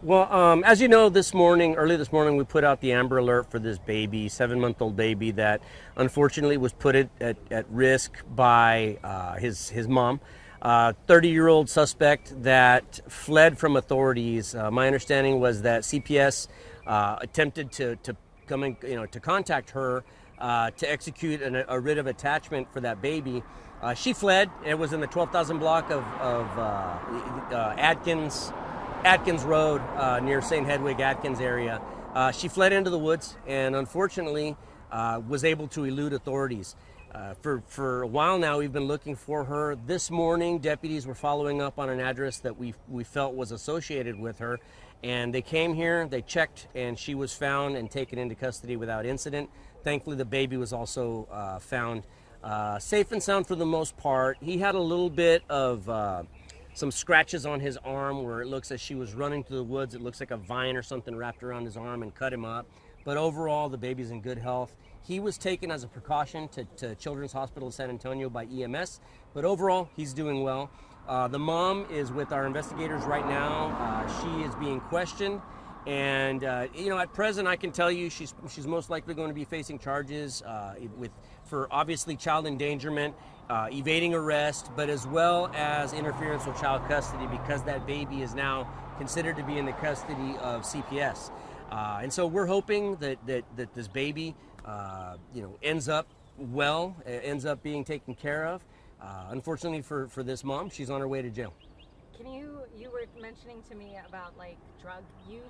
Well, as you know, early this morning, we put out the Amber Alert for this baby, 7-month-old baby that unfortunately was put at risk by his mom. 30-year-old suspect that fled from authorities. My understanding was that CPS attempted to come in, to contact her to execute a writ of attachment for that baby. She fled. It was in the 12,000 block of Atkins Road near St. Hedwig, Atkins area. She fled into the woods and unfortunately was able to elude authorities. For a while now, we've been looking for her. This morning, deputies were following up on an address that we felt was associated with her. And they came here, they checked, and she was found and taken into custody without incident. Thankfully, the baby was also found safe and sound for the most part. He had a little bit of some scratches on his arm where it looks as she was running through the woods. It looks like a vine or something wrapped around his arm and cut him up. But overall, the baby's in good health. He was taken as a precaution to Children's Hospital of San Antonio by EMS, but overall, he's doing well. The mom is with our investigators right now. She is being questioned, and at present, I can tell you she's most likely going to be facing charges for obviously child endangerment, evading arrest, but as well as interference with child custody because that baby is now considered to be in the custody of CPS. And so we're hoping that this baby, ends up well, ends up being taken care of. Unfortunately for this mom, she's on her way to jail. You were mentioning to me about drug use,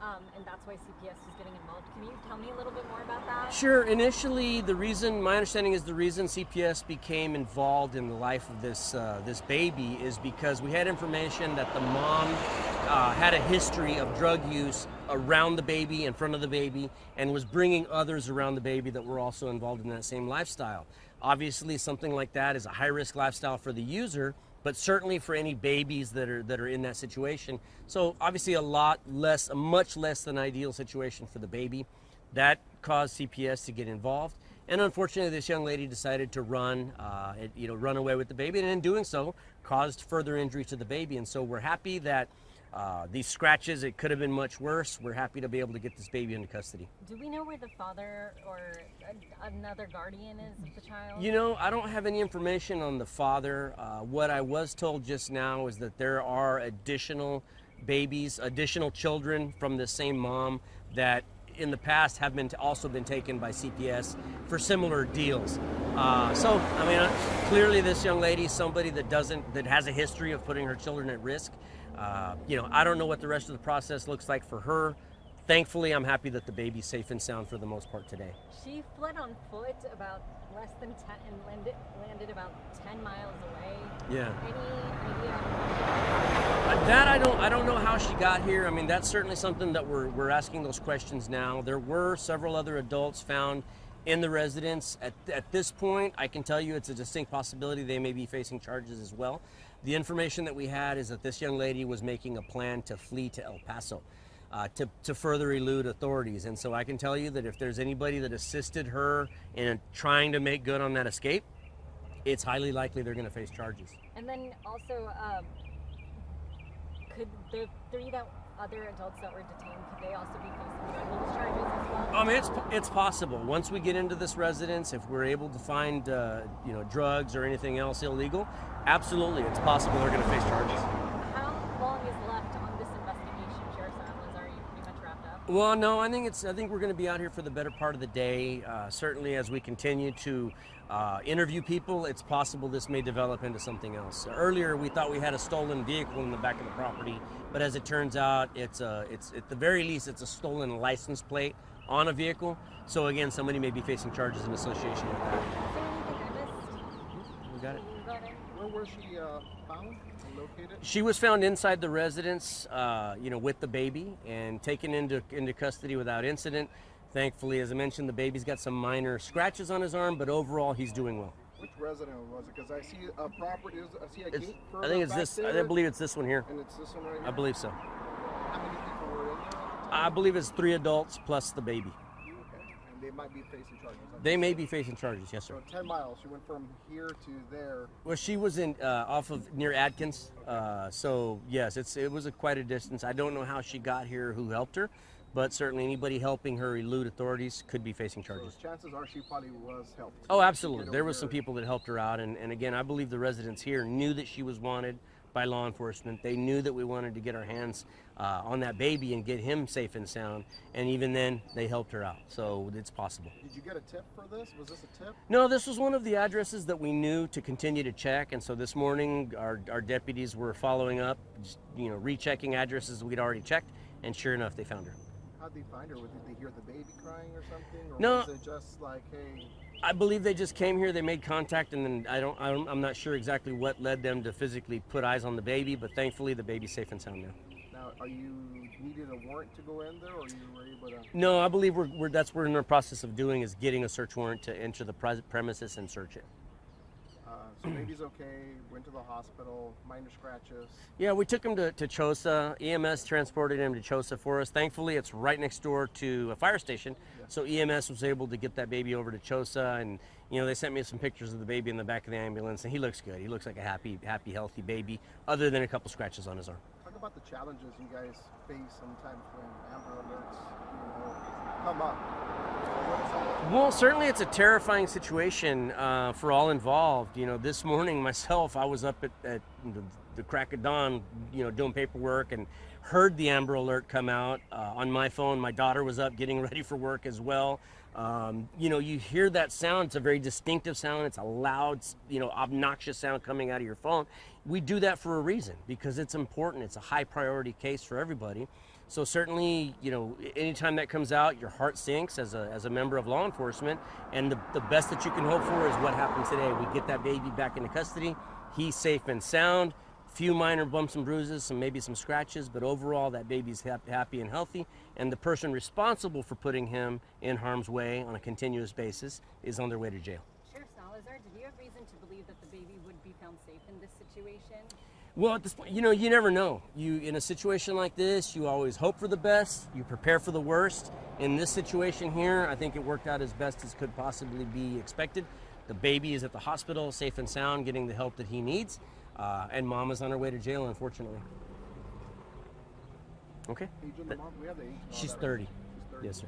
and that's why CPS is getting involved. Can you tell me a little bit more about that? Sure. Initially, my understanding is the reason CPS became involved in the life of this baby is because we had information that the mom had a history of drug use around the baby, in front of the baby, and was bringing others around the baby that were also involved in that same lifestyle. Obviously, something like that is a high-risk lifestyle for the user, but certainly for any babies that are in that situation. So obviously a much less than ideal situation for the baby. That caused CPS to get involved. And unfortunately, this young lady decided to run away with the baby, and in doing so, caused further injury to the baby. And so we're happy that these scratches, it could have been much worse. We're happy to be able to get this baby into custody. Do we know where the father or another guardian is of the child? I don't have any information on the father. What I was told just now is that there are additional babies, additional children from the same mom that in the past have also been taken by CPS for similar deals. Clearly this young lady is somebody that has a history of putting her children at risk. I don't know what the rest of the process looks like for her. Thankfully, I'm happy that the baby's safe and sound for the most part today. She fled on foot about less than 10 and landed about 10 miles away. Yeah. Any idea? That I don't know how she got here. I mean, that's certainly something that we're asking those questions now. There were several other adults found in the residence. At this point, I can tell you it's a distinct possibility they may be facing charges as well. The information that we had is that this young lady was making a plan to flee to El Paso to further elude authorities. And so I can tell you that if there's anybody that assisted her in trying to make good on that escape, it's highly likely they're going to face charges. And then also, could the three other adults that were detained, could they also be facing drug use charges as well? It's possible. Once we get into this residence, if we're able to find drugs or anything else illegal, absolutely, it's possible they're going to face charges. How long is left on this investigation, Sheriff Samuels? Are you pretty much wrapped up? Well, no, I think we're going to be out here for the better part of the day. Certainly, as we continue to interview people, it's possible this may develop into something else. Earlier, we thought we had a stolen vehicle in the back of the property, but as it turns out, it's at the very least, it's a stolen license plate on a vehicle. So again, somebody may be facing charges in association with that. Is there anything I missed? We got it. Where was she found and located? She was found inside the residence, with the baby and taken into custody without incident. Thankfully, as I mentioned, the baby's got some minor scratches on his arm, but overall, he's doing well. Which resident was it? Because I see a property. I see a gate. I think it's this. I believe it's this one here. And it's this one right here. I believe so. How many people were in there? I believe it's 3 adults plus the baby. Okay. And they might be facing charges. They may be facing charges, yes, sir. So 10 miles. She went from here to there. Well, she was in off of near Atkins, so yes, it was quite a distance. I don't know how she got here, who helped her, but certainly anybody helping her elude authorities could be facing charges. So chances are she probably was helped. Oh, absolutely. There was some people that helped her out, and again, I believe the residents here knew that she was wanted by law enforcement. They knew that we wanted to get our hands on that baby and get him safe and sound, and even then, they helped her out. So it's possible. Did you get a tip for this? Was this a tip? No, this was one of the addresses that we knew to continue to check, and so this morning our deputies were following up, just, rechecking addresses we'd already checked, and sure enough, they found her. How'd they find her? Did they hear the baby crying or something? Or No. was it just like, hey... I believe they just came here, they made contact, and then I'm not sure exactly what led them to physically put eyes on the baby, but thankfully the baby's safe and sound now. Now, are you needed a warrant to go in there, or you were able to... No, I believe that's what we're in the process of doing, is getting a search warrant to enter the premises and search it. So baby's okay, went to the hospital, minor scratches. Yeah, we took him to CHOSA. EMS transported him to CHOSA for us. Thankfully, it's right next door to a fire station, so EMS was able to get that baby over to CHOSA, and they sent me some pictures of the baby in the back of the ambulance, and he looks good. He looks like a happy, healthy baby, other than a couple scratches on his arm. Talk about the challenges you guys face sometimes when Amber Alerts, come up. Well, certainly it's a terrifying situation for all involved. This morning myself, I was up at the crack of dawn, doing paperwork, and heard the Amber Alert come out on my phone. My daughter was up getting ready for work as well. You hear that sound. It's a very distinctive sound. It's a loud, obnoxious sound coming out of your phone. We do that for a reason, because it's important. It's a high priority case for everybody. So certainly, anytime that comes out, your heart sinks as a member of law enforcement, and the best that you can hope for is what happened today. We get that baby back into custody. He's safe and sound. Few minor bumps and bruises, maybe some scratches, but overall that baby's happy and healthy, and the person responsible for putting him in harm's way on a continuous basis is on their way to jail. Sheriff Salazar, did you have reason to believe that the baby would be found safe in this situation? Well, at this point, you never know. In a situation like this, you always hope for the best, you prepare for the worst. In this situation here, I think it worked out as best as could possibly be expected. The baby is at the hospital, safe and sound, getting the help that he needs, and mom is on her way to jail, unfortunately. Okay? Age of the mom? We have the age. She's 30. She's 30. Yes, sir.